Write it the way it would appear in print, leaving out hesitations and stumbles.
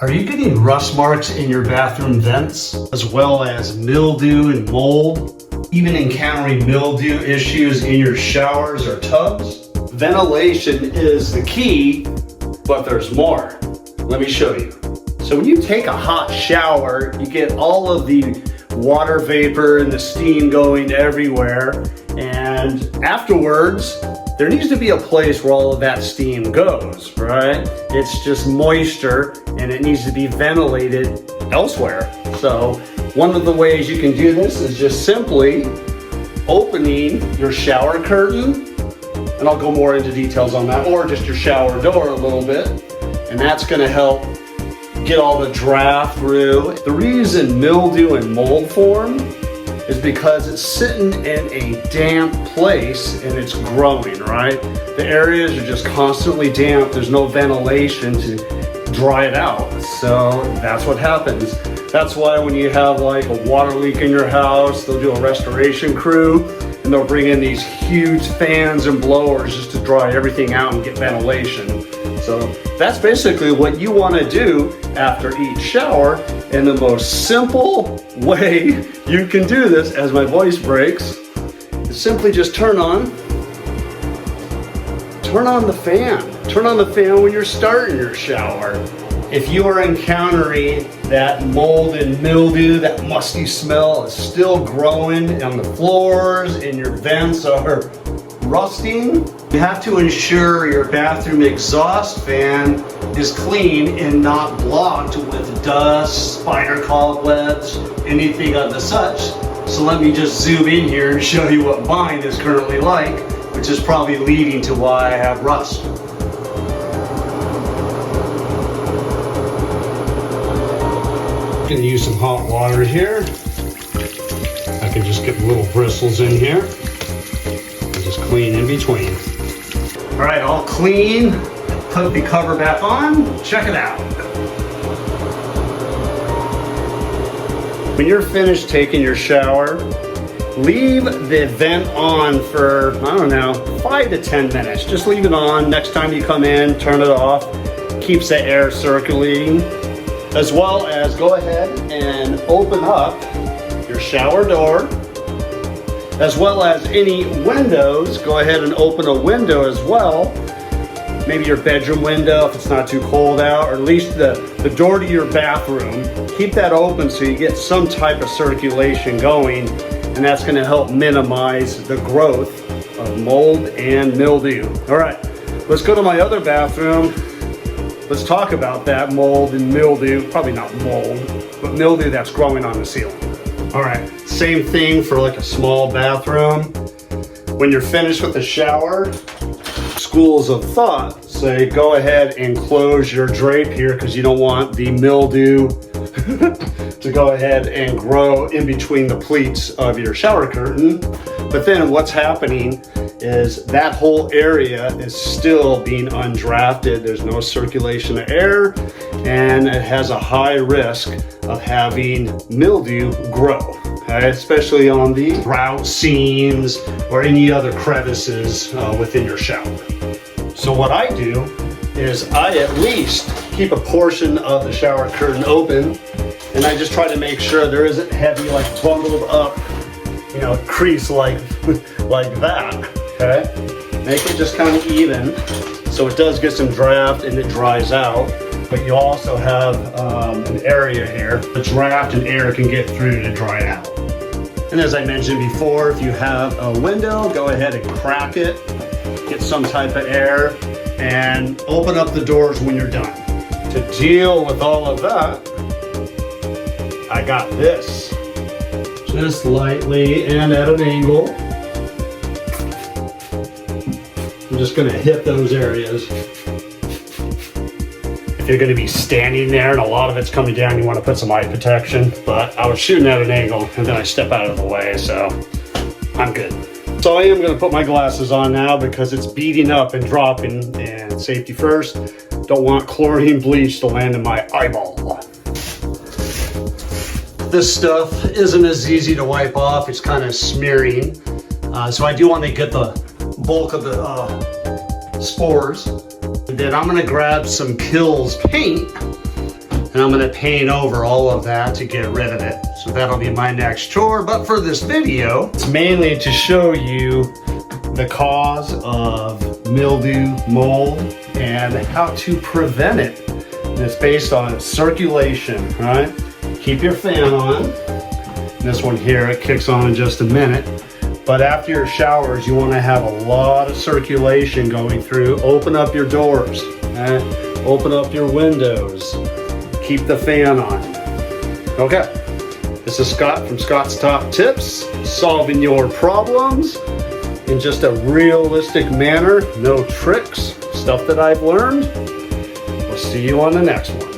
Are you getting rust marks in your bathroom vents, as well as mildew and mold? Even encountering mildew issues in your showers or tubs? Ventilation is the key, but there's more. Let me show you. So when you take a hot shower, you get all of the water vapor and the steam going everywhere, and afterwards, there needs to be a place where all of that steam goes, right? It's just moisture and it needs to be ventilated elsewhere. So one of the ways you can do this is just simply opening your shower curtain, and I'll go more into details on that, or just your shower door a little bit, and that's gonna help get all the draft through. The reason mildew and mold form is because it's sitting in a damp place and it's growing, right? The areas are just constantly damp. There's no ventilation to dry it out. So that's what happens. That's why when you have like a water leak in your house, they'll do a restoration crew and they'll bring in these huge fans and blowers just to dry everything out and get ventilation. So that's basically what you want to do after each shower, and the most simple way you can do this, as my voice breaks, is simply just turn on the fan. Turn on the fan when you're starting your shower. If you are encountering that mold and mildew, that musty smell is still growing on the floors and your vents are rusting, you have to ensure your bathroom exhaust fan is clean and not blocked with dust, spider cobwebs, anything of the such. So let me just zoom in here and show you what mine is currently like, which is probably leading to why I have rust. I'm gonna use some hot water here. I can just get the little bristles in here. Just clean in between. All right, all clean. Put the cover back on. Check it out. When you're finished taking your shower, leave the vent on for, I don't know, 5 to 10 minutes. Just leave it on. Next time you come in, turn it off. Keeps the air circulating. As well as go ahead and open up your shower door. As well as any windows, go ahead and open a window as well. Maybe your bedroom window if it's not too cold out, or at least the door to your bathroom. Keep that open so you get some type of circulation going, and that's gonna help minimize the growth of mold and mildew. All right, let's go to my other bathroom. Let's talk about that mold and mildew, probably not mold, but mildew that's growing on the ceiling. All right, same thing for like a small bathroom. When you're finished with the shower, schools of thought say go ahead and close your drape here because you don't want the mildew to go ahead and grow in between the pleats of your shower curtain. But then what's happening is that whole area is still being undrafted. There's no circulation of air, and it has a high risk of having mildew grow, okay? Especially on the grout seams or any other crevices within your shower. So what I do is I at least keep a portion of the shower curtain open, and I just try to make sure there isn't heavy, like bundled up, crease like that, okay? Make it just kind of even so it does get some draft and it dries out. But you also have an area here the draft and air can get through to dry out. And as I mentioned before, if you have a window, go ahead and crack it, get some type of air, and open up the doors when you're done. To deal with all of that, I got this. Just lightly and at an angle. I'm just gonna hit those areas. If you're going to be standing there and a lot of it's coming down, you want to put some eye protection, but I was shooting at an angle and then I step out of the way, so I'm good. So I am going to put my glasses on now because it's beating up and dropping, and safety first. Don't want chlorine bleach to land in my eyeball. This stuff isn't as easy to wipe off. It's kind of smearing. So I do want to get the bulk of the spores. And then I'm gonna grab some Kills paint And I'm gonna paint over all of that to get rid of it. So that'll be my next chore. But for this video, it's mainly to show you the cause of mildew, mold, and how to prevent it. And it's based on circulation, right? Keep your fan on. This one here, it kicks on in just a minute. But after your showers, you want to have a lot of circulation going through. Open up your doors, right? Open up your windows. Keep the fan on. Okay, this is Scott from Scott's Top Tips, solving your problems in just a realistic manner. No tricks, stuff that I've learned. We'll see you on the next one.